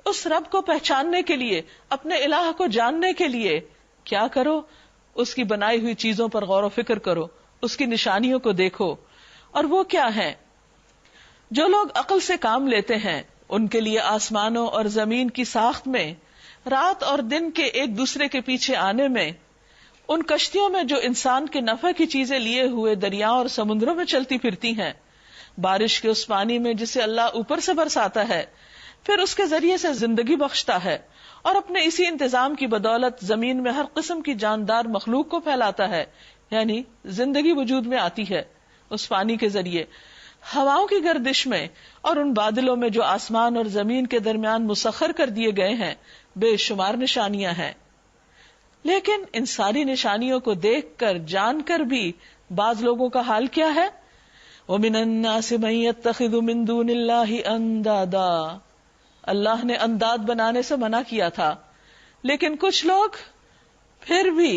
اس رب کو پہچاننے کے لیے، اپنے الہ کو جاننے کے لیے کیا کرو؟ اس کی بنائی ہوئی چیزوں پر غور و فکر کرو، اس کی نشانیوں کو دیکھو. اور وہ کیا ہیں؟ جو لوگ عقل سے کام لیتے ہیں ان کے لیے آسمانوں اور زمین کی ساخت میں، رات اور دن کے ایک دوسرے کے پیچھے آنے میں، ان کشتیوں میں جو انسان کے نفع کی چیزیں لیے ہوئے دریاؤں اور سمندروں میں چلتی پھرتی ہیں، بارش کے اس پانی میں جسے اللہ اوپر سے برساتا ہے، پھر اس کے ذریعے سے زندگی بخشتا ہے، اور اپنے اسی انتظام کی بدولت زمین میں ہر قسم کی جاندار مخلوق کو پھیلاتا ہے، یعنی زندگی وجود میں آتی ہے اس پانی کے ذریعے. ہواؤں کی گردش میں اور ان بادلوں میں جو آسمان اور زمین کے درمیان مسخر کر دیے گئے ہیں بے شمار نشانیاں ہیں. لیکن ان ساری نشانیوں کو دیکھ کر جان کر بھی بعض لوگوں کا حال کیا ہے؟ وَمِنَ النَّاسِ مَن يَتَّخِذُ مِن دُونِ اللَّهِ أَندَادًا. اللہ نے انداد بنانے سے منع کیا تھا، لیکن کچھ لوگ پھر بھی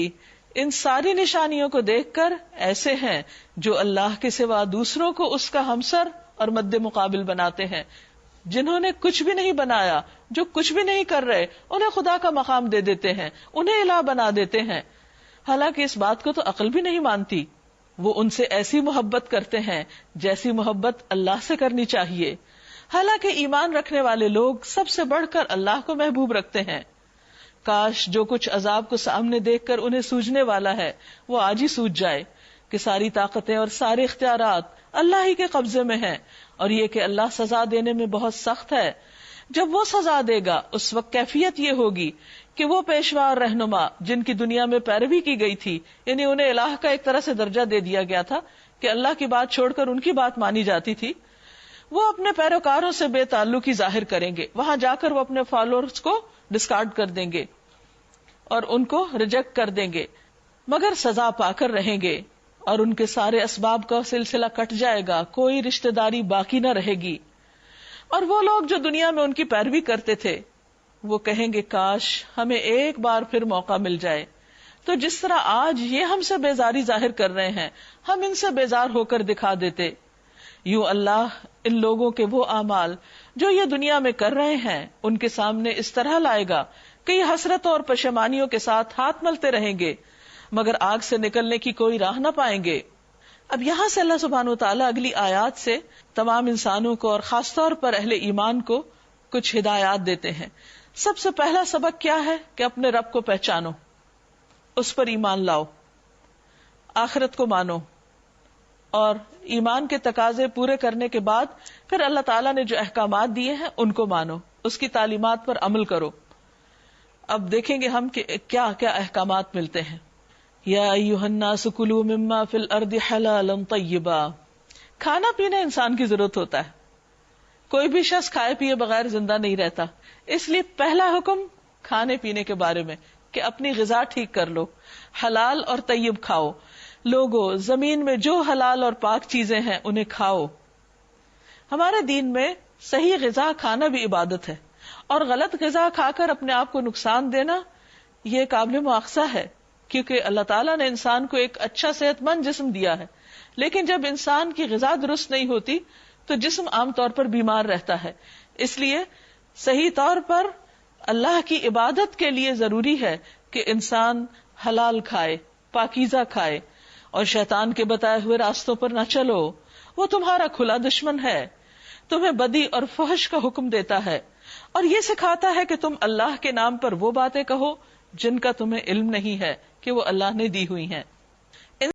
ان ساری نشانیوں کو دیکھ کر ایسے ہیں جو اللہ کے سوا دوسروں کو اس کا ہمسر اور مد مقابل بناتے ہیں. جنہوں نے کچھ بھی نہیں بنایا، جو کچھ بھی نہیں کر رہے، انہیں خدا کا مقام دے دیتے ہیں، انہیں الہ بنا دیتے ہیں، حالانکہ اس بات کو تو عقل بھی نہیں مانتی. وہ ان سے ایسی محبت کرتے ہیں جیسی محبت اللہ سے کرنی چاہیے، حالانکہ ایمان رکھنے والے لوگ سب سے بڑھ کر اللہ کو محبوب رکھتے ہیں. کاش جو کچھ عذاب کو سامنے دیکھ کر انہیں سوجنے والا ہے وہ آج ہی سوج جائے کہ ساری طاقتیں اور سارے اختیارات اللہ ہی کے قبضے میں ہیں، اور یہ کہ اللہ سزا دینے میں بہت سخت ہے. جب وہ سزا دے گا اس وقت کیفیت یہ ہوگی کہ وہ پیشوا اور رہنما جن کی دنیا میں پیروی کی گئی تھی، یعنی انہیں الہ کا ایک طرح سے درجہ دے دیا گیا تھا کہ اللہ کی بات چھوڑ کر ان کی بات مانی جاتی تھی، وہ اپنے پیروکاروں سے بے تعلقی ظاہر کریں گے. وہاں جا کر وہ اپنے فالوورز کو ڈسکارڈ کر دیں گے اور ان کو ریجیکٹ کر دیں گے، مگر سزا پا کر رہیں گے، اور ان کے سارے اسباب کا سلسلہ کٹ جائے گا، کوئی رشتہ داری باقی نہ رہے گی. اور وہ لوگ جو دنیا میں ان کی پیروی کرتے تھے وہ کہیں گے کاش ہمیں ایک بار پھر موقع مل جائے تو جس طرح آج یہ ہم سے بیزاری ظاہر کر رہے ہیں ہم ان سے بیزار ہو کر دکھا دیتے. یوں اللہ ان لوگوں کے وہ اعمال جو یہ دنیا میں کر رہے ہیں ان کے سامنے اس طرح لائے گا کہ یہ حسرتوں اور پشیمانیوں کے ساتھ ہاتھ ملتے رہیں گے، مگر آگ سے نکلنے کی کوئی راہ نہ پائیں گے. اب یہاں سے اللہ سبحانہ وتعالیٰ اگلی آیات سے تمام انسانوں کو اور خاص طور پر اہل ایمان کو کچھ ہدایات دیتے ہیں. سب سے پہلا سبق کیا ہے کہ اپنے رب کو پہچانو، اس پر ایمان لاؤ، آخرت کو مانو، اور ایمان کے تقاضے پورے کرنے کے بعد پھر اللہ تعالیٰ نے جو احکامات دیے ہیں ان کو مانو، اس کی تعلیمات پر عمل کرو. اب دیکھیں گے ہم کہ کیا کیا احکامات ملتے ہیں. یا ایھا الناس کلوا مما فی الارض حلالا طیبا. کھانا پینا انسان کی ضرورت ہوتا ہے، کوئی بھی شخص کھائے پیے بغیر زندہ نہیں رہتا، اس لیے پہلا حکم کھانے پینے کے بارے میں کہ اپنی غذا ٹھیک کر لو، حلال اور طیب کھاؤ. لوگوں زمین میں جو حلال اور پاک چیزیں ہیں انہیں کھاؤ. ہمارے دین میں صحیح غذا کھانا بھی عبادت ہے، اور غلط غذا کھا کر اپنے آپ کو نقصان دینا یہ قابل مواخذہ ہے، کیونکہ اللہ تعالیٰ نے انسان کو ایک اچھا صحت مند جسم دیا ہے، لیکن جب انسان کی غذا درست نہیں ہوتی تو جسم عام طور پر بیمار رہتا ہے. اس لیے صحیح طور پر اللہ کی عبادت کے لیے ضروری ہے کہ انسان حلال کھائے، پاکیزہ کھائے، اور شیطان کے بتائے ہوئے راستوں پر نہ چلو. وہ تمہارا کھلا دشمن ہے، تمہیں بدی اور فحش کا حکم دیتا ہے، اور یہ سکھاتا ہے کہ تم اللہ کے نام پر وہ باتیں کہو جن کا تمہیں علم نہیں ہے کہ وہ اللہ نے دی ہوئی ہیں.